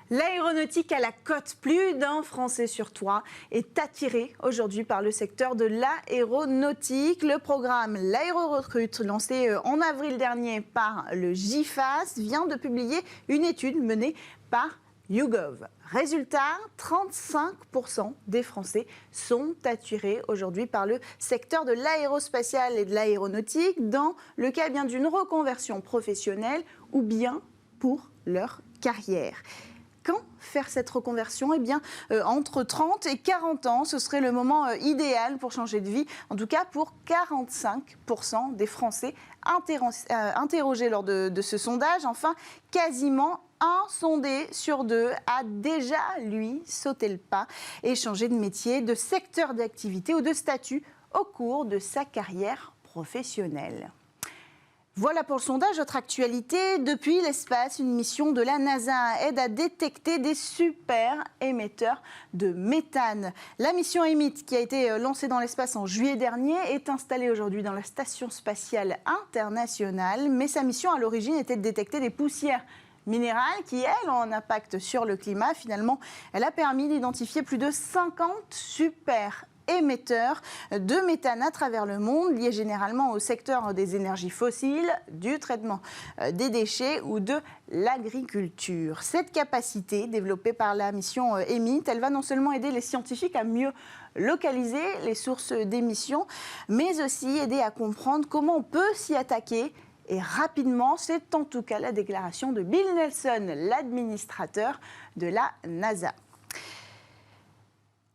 L'aéronautique à la cote, plus d'un Français sur trois est attiré aujourd'hui par le secteur de l'aéronautique. Le programme L'Aéro-Recrute, lancé en avril dernier par le GIFAS, vient de publier une étude menée par YouGov. Résultat, 35% des Français sont attirés aujourd'hui par le secteur de l'aérospatial et de l'aéronautique dans le cas bien d'une reconversion professionnelle ou bien pour leur carrière. Quand faire cette reconversion? Eh bien, entre 30 et 40 ans, ce serait le moment idéal pour changer de vie. En tout cas, pour 45% des Français interrogés lors de ce sondage. Enfin, quasiment un sondé sur deux a déjà, lui, sauté le pas et changé de métier, de secteur d'activité ou de statut au cours de sa carrière professionnelle. Voilà pour le sondage. Autre actualité, depuis l'espace, une mission de la NASA aide à détecter des super émetteurs de méthane. La mission EMIT, qui a été lancée dans l'espace en juillet dernier, est installée aujourd'hui dans la Station spatiale internationale. Mais sa mission à l'origine était de détecter des poussières minérales qui, elles, ont un impact sur le climat. Finalement, elle a permis d'identifier plus de 50 super émetteurs de méthane à travers le monde, liés généralement au secteur des énergies fossiles, du traitement des déchets ou de l'agriculture. Cette capacité, développée par la mission EMIT, elle va non seulement aider les scientifiques à mieux localiser les sources d'émissions, mais aussi aider à comprendre comment on peut s'y attaquer. Et rapidement, c'est en tout cas la déclaration de Bill Nelson, l'administrateur de la NASA.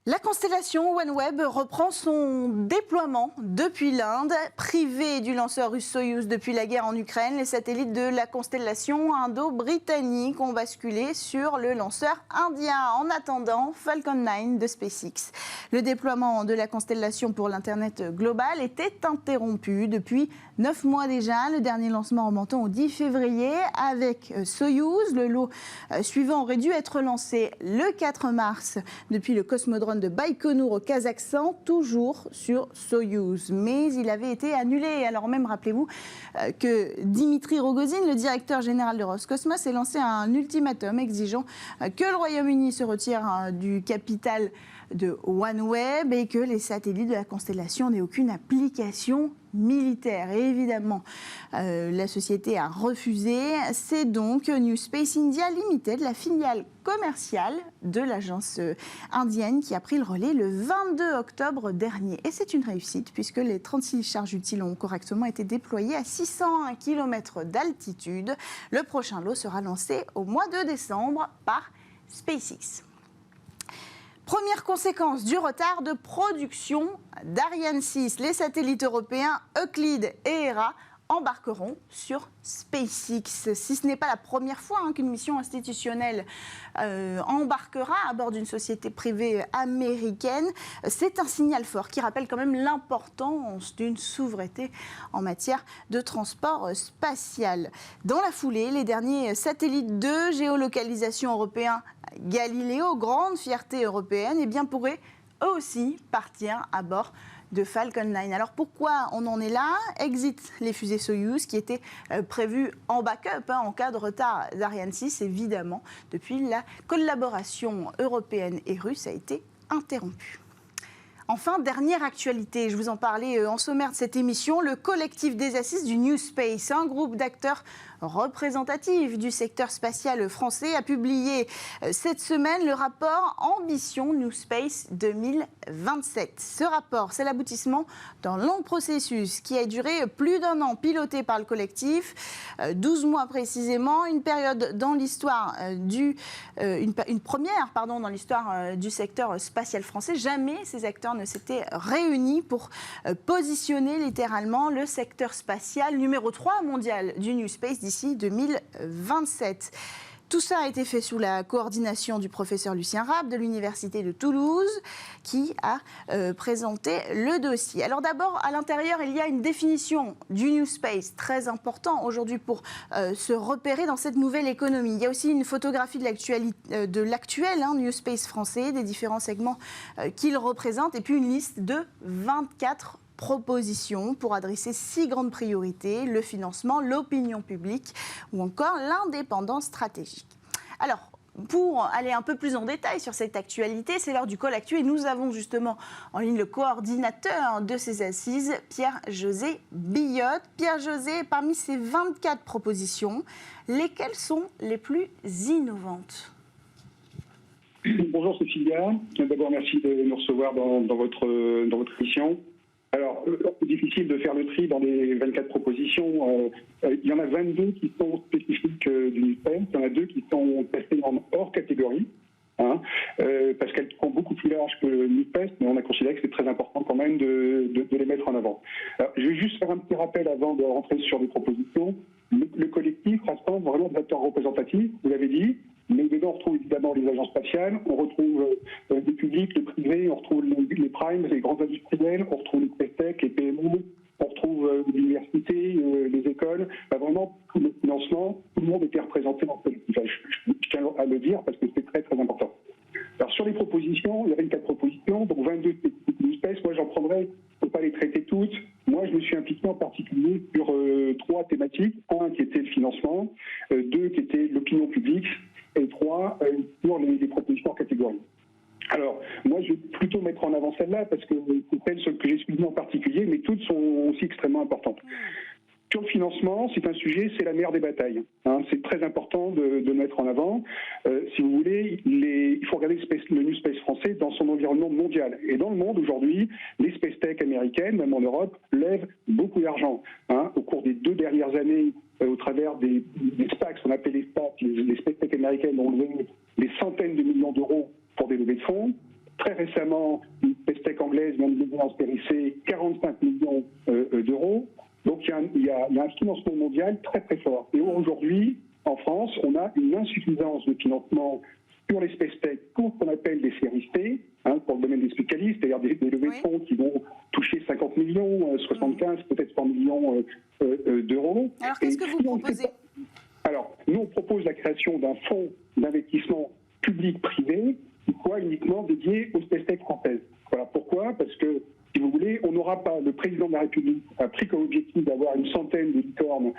La constellation OneWeb reprend son déploiement depuis l'Inde. Privée du lanceur russe Soyouz depuis la guerre en Ukraine, les satellites de la constellation indo-britannique ont basculé sur le lanceur indien en attendant Falcon 9 de SpaceX. Le déploiement de la constellation pour l'Internet global était interrompu depuis 9 mois déjà. Le dernier lancement remontant au 10 février avec Soyouz. Le lot suivant aurait dû être lancé le 4 mars depuis le cosmodrome de Baïkonour au Kazakhstan, toujours sur Soyouz. Mais il avait été annulé. Alors même, rappelez-vous que Dimitri Rogozin, le directeur général de Roscosmos, a lancé un ultimatum exigeant que le Royaume-Uni se retire du capital de OneWeb et que les satellites de la constellation n'aient aucune application militaire. Et évidemment, la société a refusé. C'est donc New Space India Limited, la filiale commerciale de l'agence indienne, qui a pris le relais le 22 octobre dernier. Et c'est une réussite puisque les 36 charges utiles ont correctement été déployées à 601 km d'altitude. Le prochain lot sera lancé au mois de décembre par SpaceX. Première conséquence du retard de production d'Ariane 6. Les satellites européens Euclid et Hera embarqueront sur SpaceX. Si ce n'est pas la première fois qu'une mission institutionnelle embarquera à bord d'une société privée américaine, c'est un signal fort qui rappelle quand même l'importance d'une souveraineté en matière de transport spatial. Dans la foulée, les derniers satellites de géolocalisation européens Galileo, grande fierté européenne, eh bien pourraient eux aussi partir à bord de Falcon 9. Alors pourquoi on en est là? Exit les fusées Soyouz qui étaient prévues en backup en cas de retard d'Ariane 6, évidemment. Depuis, la collaboration européenne et russe a été interrompue. Enfin, dernière actualité, je vous en parlais en sommaire de cette émission, le collectif des assises du New Space, un groupe d'acteurs représentatifs du secteur spatial français, a publié cette semaine le rapport Ambition New Space 2027. Ce rapport, c'est l'aboutissement d'un long processus qui a duré plus d'un an, piloté par le collectif, 12 mois précisément, une période dans l'histoire une première dans l'histoire du secteur spatial français. Jamais ces acteurs ne s'étaient réunis pour positionner littéralement le secteur spatial numéro 3 mondial du New Space d'ici 2027. Tout ça a été fait sous la coordination du professeur Lucien Rapp de l'Université de Toulouse qui a présenté le dossier. Alors d'abord, à l'intérieur, il y a une définition du New Space très important aujourd'hui pour se repérer dans cette nouvelle économie. Il y a aussi une photographie de l'actuel New Space français, des différents segments qu'il représente et puis une liste de 24 propositions pour adresser 6 grandes priorités, le financement, l'opinion publique ou encore l'indépendance stratégique. Alors, pour aller un peu plus en détail sur cette actualité, c'est l'heure du Call Actu et nous avons justement en ligne le coordinateur de ces assises, Pierre-José Billotte. Pierre-José, parmi ces 24 propositions, lesquelles sont les plus innovantes ? Bonjour Cécilia, d'abord merci de nous recevoir dans votre émission. Alors, c'est difficile de faire le tri dans les 24 propositions. Il y en a 22 qui sont spécifiques du NUPES, il y en a 2 qui sont testées en hors catégorie, parce qu'elles sont beaucoup plus larges que le NUPES, mais on a considéré que c'est très important quand même de les mettre en avant. Alors, je vais juste faire un petit rappel avant de rentrer sur les propositions. Le collectif rassemble vraiment des acteurs représentatifs, vous l'avez dit. Mais dedans, on retrouve évidemment les agences spatiales, on retrouve des publics, le privé, on retrouve les primes, les grands industriels, on retrouve les PSTEC, les PME, on retrouve l'université, les écoles. Vraiment, tout le financement, tout le monde était représenté dans ce collectif. Je tiens à le dire parce que c'est très très important. Alors sur les propositions, il y avait 4 propositions, donc 22 espèces. Moi, j'en prendrais, je ne peux pas les traiter toutes. Moi, je me suis impliqué en particulier sur 3 thématiques. 1 qui était le financement, 2 qui était l'opinion publique, et 3 sur les propositions en catégorie. Alors, moi, je vais plutôt mettre en avant celle-là parce que c'est celle que j'ai suivie en particulier, mais toutes sont aussi extrêmement importantes. Sur le financement, c'est un sujet, c'est la mère des batailles. C'est très important de le mettre en avant. Si vous voulez, il faut regarder le New Space français dans son environnement mondial. Et dans le monde, aujourd'hui, les Space Tech américaines, même en Europe, lèvent beaucoup d'argent. Au cours des 2 dernières années, au travers des SPAC, ce qu'on appelle les SPAC, les Space Tech américaines ont levé des centaines de millions d'euros pour des levées de fonds. Très récemment, une Space Tech anglaise vient de lever en Série 45 millions d'euros. Donc il y a un financement mondial très très fort. Et aujourd'hui, en France, on a une insuffisance de financement sur les Space Tech pour ce qu'on appelle des séries C, pour le domaine des spécialistes, c'est-à-dire des levées de fonds qui vont toucher 50 millions, 75, peut-être 100 millions d'euros. Alors qu'est-ce que vous proposez ? Alors, nous on propose la création d'un fonds d'investissement public-privé qui soit uniquement dédié aux Space Tech françaises. Voilà pourquoi, parce que si vous voulez, on n'aura pas, le président de la République a pris comme objectif d'avoir une centaine de licornes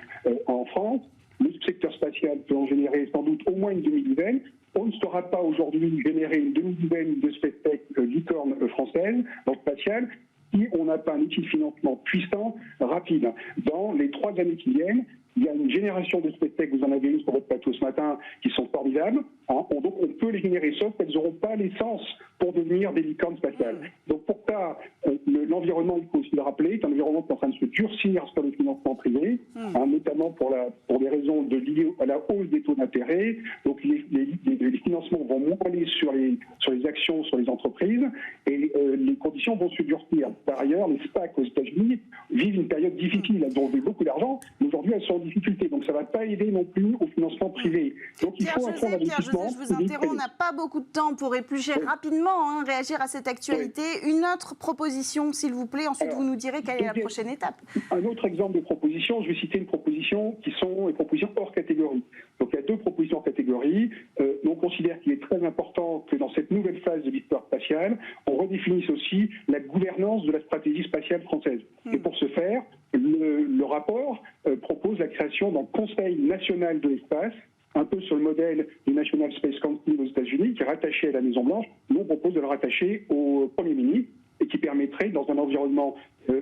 en France. Le secteur spatial peut en générer sans doute au moins une demi-douzaine. On ne saura pas aujourd'hui générer une demi-douzaine de Space Tech licornes françaises dans le spatial si on n'a pas un outil de financement puissant, rapide. Dans les 3 années qui viennent, il y a une génération de Space Tech, vous en avez une sur votre plateau ce matin, qui sont formidables. Donc on peut les générer, sauf qu'elles n'auront pas l'essence pour devenir des licornes spatiales. Donc pour ça, l'environnement, il faut aussi le rappeler, est un environnement qui est en train de se durcir sur le financement privé, notamment pour des raisons liées à la hausse des taux d'intérêt. Donc les financements vont moins aller sur les actions, sur les entreprises, et les conditions vont se durcir. Par ailleurs, les SPAC aux États-Unis vivent une période difficile. Elles ont levé beaucoup d'argent, mais aujourd'hui elles sont en difficulté. Donc ça ne va pas aider non plus au financement privé. Donc il faut un fonds d'investissement. Pierre-José, je vous interromps, on n'a pas beaucoup de temps pour éplucher rapidement, réagir à cette actualité. Une autre proposition, s'il vous plaît, ensuite vous nous direz quelle est la prochaine étape. Un autre exemple de proposition, je vais citer une proposition qui sont les propositions hors catégorie. Donc il y a 2 propositions hors catégorie. On considère qu'il est très important que dans cette nouvelle phase de l'histoire spatiale, on redéfinisse aussi la gouvernance de la stratégie spatiale française. Et pour ce faire, le rapport propose la création d'un Conseil national de l'espace, un peu sur le modèle du National Space Council aux États-Unis, qui est rattaché à la Maison-Blanche. Nous, on propose de le rattacher au Premier ministre et qui permettrait, dans un environnement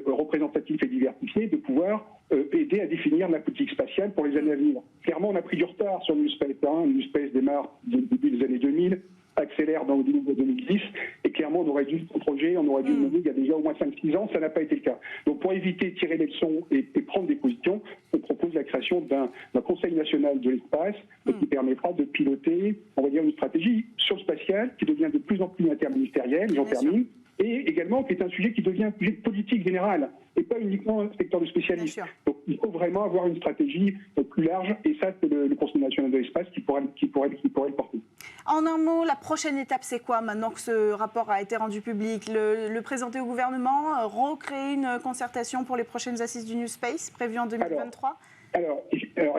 représentatif et diversifié, de pouvoir aider à définir la politique spatiale pour les années à venir. Clairement, on a pris du retard sur New Space. New Space démarre début des années 2000, accélère dans le début de 2010, et clairement, on aurait dû ce projet, on aurait dû le mener il y a déjà au moins 5-6 ans, ça n'a pas été le cas. Donc pour éviter de tirer les leçons et prendre des positions, on propose la création d'un Conseil national de l'espace qui permettra de piloter, on va dire, une stratégie sur le spatial qui devient de plus en plus interministérielle, j'en termine, et également qui est un sujet qui devient un sujet de politique générale et pas uniquement un secteur de spécialistes. Donc il faut vraiment avoir une stratégie plus large, et ça c'est le Conseil national de l'espace qui pourrait le porter. En un mot, la prochaine étape c'est quoi maintenant que ce rapport a été rendu public? Le présenter au gouvernement, recréer une concertation pour les prochaines assises du New Space prévues en 2023? Alors,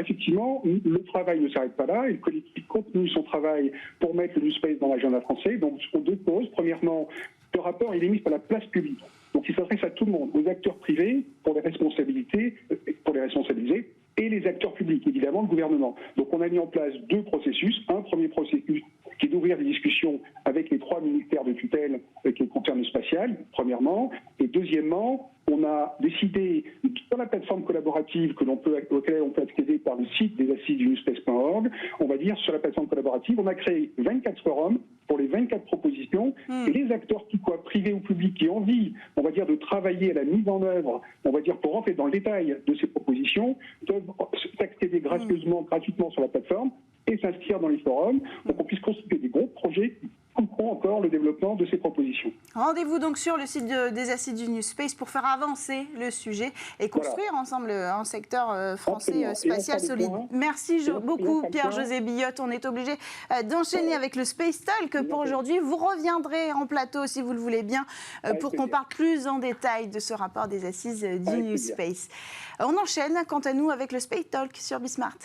effectivement, le travail ne s'arrête pas là, et le collectif continue son travail pour mettre le New Space dans l'agenda français. Donc, ce sont 2 causes. Premièrement, ce rapport, il est mis sur la place publique. Donc, il s'adresse à tout le monde, aux acteurs privés, pour les responsabiliser, et les acteurs publics, évidemment le gouvernement. Donc on a mis en place 2 processus. Un premier processus qui est d'ouvrir des discussions avec les 3 ministères de tutelle qui concernent le spatial, premièrement. Et deuxièmement, on a décidé, sur la plateforme collaborative auquel on peut accéder par le site des assises du newspace.org, on va dire sur la plateforme collaborative, on a créé 24 forums pour les 24 propositions, et les acteurs, qu'ils soient privés ou publics, qui ont envie, on va dire, de travailler à la mise en œuvre, on va dire, pour rentrer dans le détail de ces propositions, peuvent accéder gratuitement sur la plateforme et s'inscrire dans les forums pour qu'on puisse constituer des gros projets qui couperont encore le développement de ces propositions. Rendez-vous donc sur le site des assises du New Space pour faire avancer le sujet et construire ensemble un secteur français spatial solide. Merci beaucoup Pierre-José Billotte. On est obligé d'enchaîner avec le Space Talk pour aujourd'hui. Vous reviendrez en plateau si vous le voulez bien pour qu'on parle plus en détail de ce rapport des assises du New Space. On enchaîne quant à nous avec le Space Talk sur Bismart.